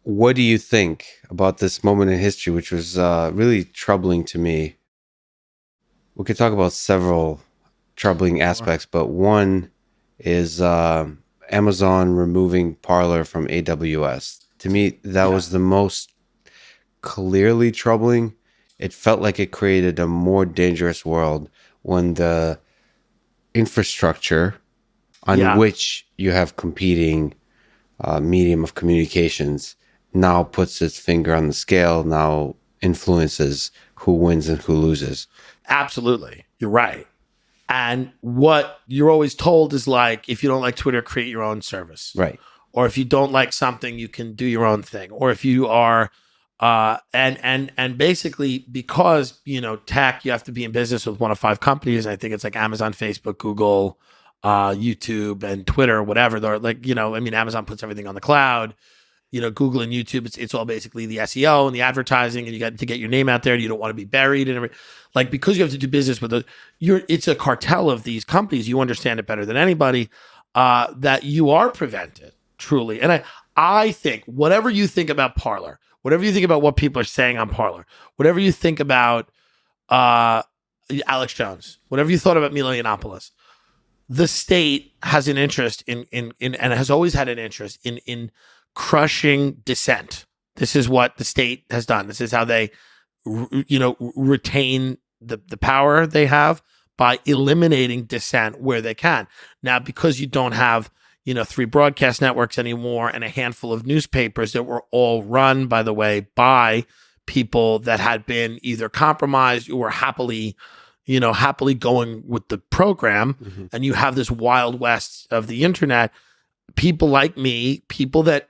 what do you think about this moment in history, which was really troubling to me? We could talk about several troubling aspects, but one is Amazon removing Parler from AWS. To me, that was the most clearly troubling. It felt like it created a more dangerous world when the infrastructure on which you have competing medium of communications now puts its finger on the scale, now influences who wins and who loses. Absolutely. You're right. And what you're always told is like, if you don't like Twitter, create your own service. Right. Or if you don't like something, you can do your own thing. Or if you are, and basically because, tech, you have to be in business with one of 5 companies. I think it's like Amazon, Facebook, Google, YouTube, and Twitter, whatever. They're like, Amazon puts everything on the cloud. Google and YouTube, it's all basically the SEO and the advertising, and you got to get your name out there. And you don't want to be buried and everything. Like, because you have to do business with it's a cartel of these companies. You understand it better than anybody, that you are prevented truly. And I think whatever you think about Parler, whatever you think about what people are saying on Parler, whatever you think about Alex Jones, whatever you thought about Milo Yiannopoulos, the state has an interest in and has always had an interest in crushing dissent. This is what the state has done. This is how they, retain the power they have, by eliminating dissent where they can. Now, because you don't have, 3 broadcast networks anymore and a handful of newspapers that were all run, by the way, by people that had been either compromised or happily going with the program, and you have this wild west of the internet, people like me, people that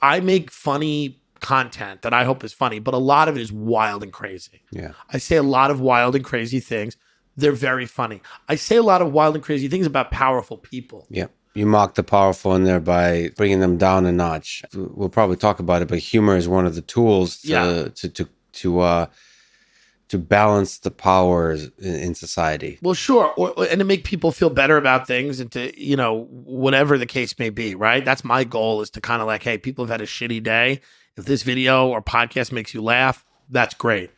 I make funny content that I hope is funny, but a lot of it is wild and crazy. Yeah. I say a lot of wild and crazy things. They're very funny. I say a lot of wild and crazy things about powerful people. Yeah. You mock the powerful in there by bringing them down a notch. We'll probably talk about it, but humor is one of the tools to balance the powers in society. Well, sure. And to make people feel better about things, and to, whatever the case may be, right? That's my goal, is to kind of like, hey, people have had a shitty day. If this video or podcast makes you laugh, that's great.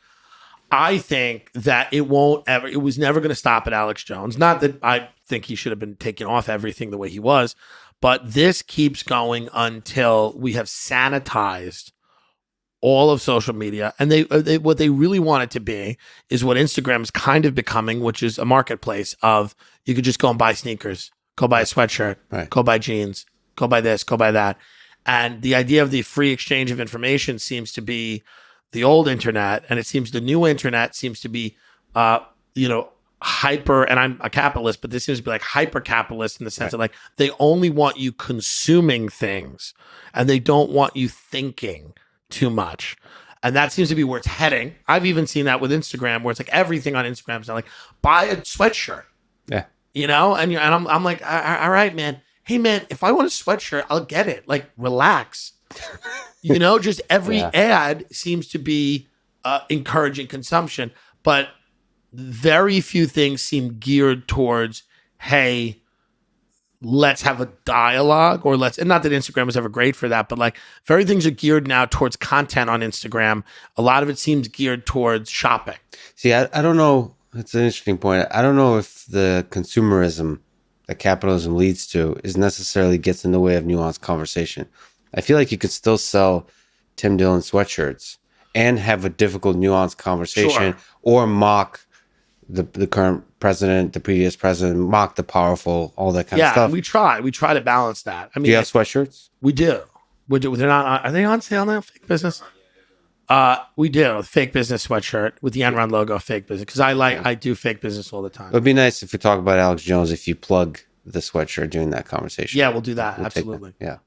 I think that it was never going to stop at Alex Jones. Not that I think he should have been taken off everything the way he was, but this keeps going until we have sanitized all of social media. And they what they really want it to be is what Instagram is kind of becoming, which is a marketplace of, you could just go and buy sneakers, go buy a sweatshirt, go buy jeans, go buy this, go buy that. And the idea of the free exchange of information seems to be the old internet, and it seems the new internet seems to be, hyper, and I'm a capitalist, but this seems to be like hyper capitalist in the sense that like they only want you consuming things and they don't want you thinking too much. And that seems to be where it's heading. I've even seen that with Instagram, where it's like everything on Instagram is now like, buy a sweatshirt. Yeah. And I'm like, all right, man. Hey man, if I want a sweatshirt, I'll get it. Like, relax. Just every ad seems to be encouraging consumption, but very few things seem geared towards, hey, let's have a dialogue, and not that Instagram was ever great for that, but like very things are geared now towards content on Instagram. A lot of it seems geared towards shopping. See, I don't know. It's an interesting point. I don't know if the consumerism that capitalism leads to is necessarily gets in the way of nuanced conversation. I feel like you could still sell Tim Dillon sweatshirts and have a difficult, nuanced conversation, or mock the current president, the previous president, mock the powerful, all that kind of stuff. Yeah, we try to balance that. I mean, do you have sweatshirts? We do. They're not. Are they on sale now? Fake Business. We do Fake Business sweatshirt with the Enron logo. Fake Business, because I do Fake Business all the time. It would be nice if we talk about Alex Jones, if you plug the sweatshirt during that conversation. Yeah, we'll do that. Absolutely. Yeah.